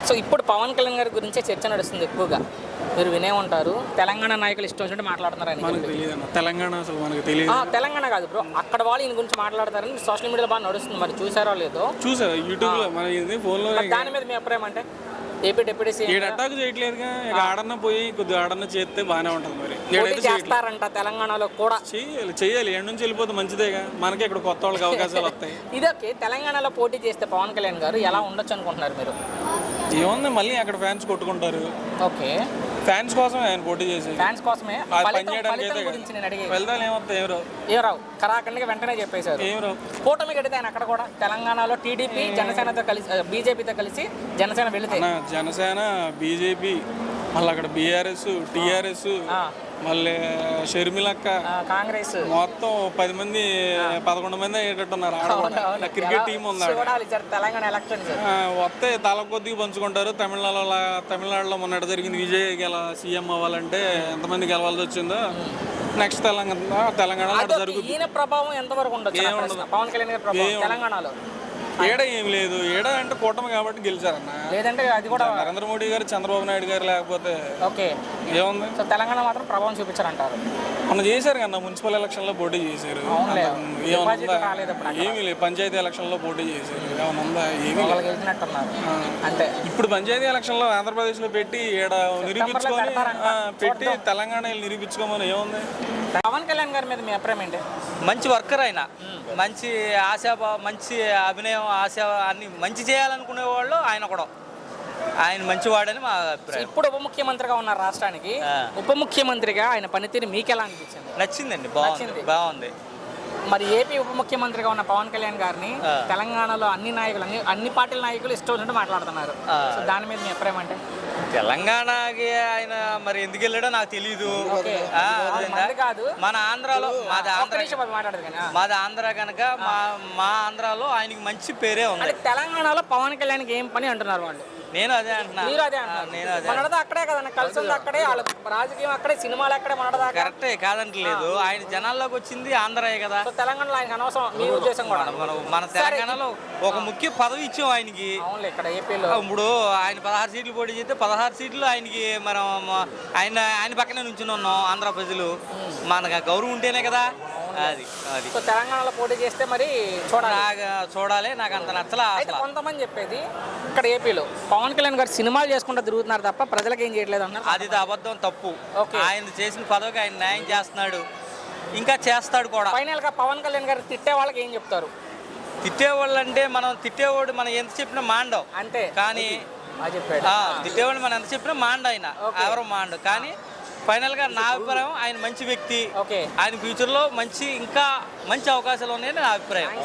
So ఇప్పుడు పవన్ కళ్యాణ్ గారి గురించే చర్చ నడుస్తుంది ఎక్కువగా. మీరు వినే ఉంటారు, తెలంగాణ నాయకులు ఇష్టం వచ్చినట్టు మాట్లాడుతున్నారని. మనకు తెలియదు తెలంగాణ, అసలు మనకు తెలియదు. తెలంగాణ కాదు బ్రో, అక్కడ వాళ్ళు ఈయన గురించి మాట్లాడతారని సోషల్ మీడియాలో బాగా నడుస్తుంది. మరి చూసారో లేదో? చూసా యూట్యూబ్లో, మన ఇది ఫోన్లో. దాని మీద మీ అభిప్రాయం అంటే ఏపీ డిప్యూటీ సీఎం అటాక్ చేయట్లేదుగా, ఇక ఆడన్న పోయి కొద్దిగా ఆడన్న చేస్తే బాగానే ఉంటుంది. మరి పోటీ చేస్తారంట తెలంగాణలో కూడా. చెయ్యాలి ఎక్కడి నుంచి వెళ్ళిపోతే మంచిదేగా, మనకి ఇక్కడ కొత్త వాళ్ళకి అవకాశాలు వస్తాయి. ఇదొకే తెలంగాణలో పోటీ చేస్తే పవన్ కళ్యాణ్ గారు ఎలా ఉండొచ్చు అనుకుంటున్నారు మీరు? ఏముంది, మళ్ళీ అక్కడ ఫ్యాన్స్ కొట్టుకుంటారు. ఓకే, ఫ్యాన్స్ కోసం ఆయన పోటీ చేసి, ఫ్యాన్స్ కోసమే. పనిచేయడానికి గురించి నేను అడిగే వెళ్తాను, ఏమవుతాయి ఏ రావు కరాఖండిగా వెంటనే చెప్పేశారు. ఏం రావు. కూటమి కడితే ఆయన అక్కడ కూడా తెలంగాణలో టీడీపీ జనసేనతో కలిసి, బీజేపీతో కలిసి జనసేన వెళితే, జనసేన బీజేపీ, మళ్ళీ అక్కడ బీఆర్ఎస్ టీఆర్ఎస్, మళ్ళీ షర్మిలక్క, కాంగ్రెస్, మొత్తం 10 మంది 11 మంది అయ్యేటట్టున్నారు. క్రికెట్ టీం ఉంది తెలంగాణ ఎలక్షన్స్ వస్తే తల కొద్దిగా పంచుకుంటారు. తమిళనాడులో మొన్నటి జరిగింది, విజయ్ సీఎం అవ్వాలంటే ఎంతమంది గెలవాల్సి వచ్చిందో, నెక్స్ట్ తెలంగాణలో జరుగుతుంది. ఈయన ప్రభావం ఎంతవరకు ఉండదు పవన్ కళ్యాణ్ గారి ప్రభావం తెలంగాణలో? ఏడ ఏం లేదు, ఏడ అంటే కూటమి కాబట్టి గెలిచారన్న. లేదంటే అది కూడా నరేంద్ర మోడీ గారు, చంద్రబాబు నాయుడు గారు లేకపోతే ఓకే ఏముంది. సో తెలంగాణ మాత్రం ప్రభావం చూపించారంటారు. మనం చేశారు కన్నా, మున్సిపల్ ఎలక్షన్లో పోటీ చేశారు. ఏమీ లేదు, పంచాయతీ ఎలక్షన్లో పోటీ చేశారు. ఏమన్నా ఏమీ గెలిచినట్టున్నారు అంతే. ఇప్పుడు పంచాయతీ ఎలక్షన్లో ఆంధ్రప్రదేశ్లో పెట్టి ఈడ నిరూపించుకొని పెట్టి తెలంగాణ నిరూపించుకోమని ఏముంది. పవన్ కళ్యాణ్ గారి మీద మీ అభిప్రాయం ఏంటి? మంచి వర్కర్ ఆయన, మంచి మంచి అభినయం, ఆశ అన్ని మంచి చేయాలనుకునే వాళ్ళు ఆయన కూడా. ఆయన మంచివాడని మా అభిప్రాయం. ఇప్పుడు ఉప ముఖ్యమంత్రిగా ఉన్నారు రాష్ట్రానికి. ఉప ముఖ్యమంత్రిగా ఆయన పనితీరు మీకు ఎలా అనిపించింది? నచ్చిందండి, బాగుంది. మరి ఏపీ ఉప ముఖ్యమంత్రిగా ఉన్న పవన్ కళ్యాణ్ గారిని తెలంగాణలో అన్ని నాయకులు, అన్ని పార్టీల నాయకులు ఇష్టం వచ్చినట్టు మాట్లాడుతున్నారు. సో దాని మీద మీ అభిప్రాయం అంటే? తెలంగాణకి ఆయన మరి ఎందుకు వెళ్ళాడో నాకు తెలియదు. మన ఆంధ్రాలో, మాది ఆంధ్ర కనుక మా ఆంధ్రాలో ఆయనకి మంచి పేరే ఉంది. తెలంగాణలో పవన్ కళ్యాణ్కి ఏం పని అంటున్నారు వాళ్ళు? నేను అదే అంటున్నా. అక్కడే కదన్నా కలిసి ఉంది, అక్కడే వాళ్ళ రాజకీయం అక్కడే, సినిమాలు అక్కడే. కరెక్టే, కాదంటలేదు. ఆయన జనాల్లోకి వచ్చింది ఆంధ్రాయే కదా. తెలంగాణలో ఆయన అనవసరం మీ ఉద్దేశం కూడా. మన తెలంగాణలో ఒక ముఖ్య పదవి ఇచ్చాం ఆయనకి. ఇక్కడ ఏపీలో ఇప్పుడు ఆయన 16 సీట్లు పోటీ చేస్తే 16 సీట్లు ఆయనకి మనం ఆయన పక్కనే నుంచుని ఉన్నాం. ఆంధ్ర ప్రజలు మనకు గౌరవం ఉంటేనే కదా అది. సో తెలంగాణలో పోటీ చేస్తే మరి చూడాలి. నాకు అంత నచ్చలా. కొంతమంది చెప్పేది ఇక్కడ ఏపీలో పవన్ కళ్యాణ్ గారు సినిమాలు చేసుకుంటూ తిరుగుతున్నారు తప్ప ప్రజలకు ఏం చేయట్లేదు అన్నారు. అది అబద్ధం, తప్పు. ఆయన చేసిన పదవికి ఆయన న్యాయం చేస్తున్నాడు, ఇంకా చేస్తాడు కూడా. ఫైనల్ గా పవన్ కళ్యాణ్ గారు తిట్టే వాళ్ళకి ఏం చెప్తారు? తిట్టేవాళ్ళు అంటే తిట్టేవాడు మనం ఎంత చెప్పినా మాండవు అంతే. కానీ తిట్టేవాడు మనం ఎంత చెప్పినా మాండు, ఆయన ఎవరు మాండు. కానీ ఫైనల్ గా నా అభిప్రాయం ఆయన మంచి వ్యక్తి. ఆయన ఫ్యూచర్ లో ఇంకా మంచి అవకాశాలు ఉన్నాయని నా అభిప్రాయం.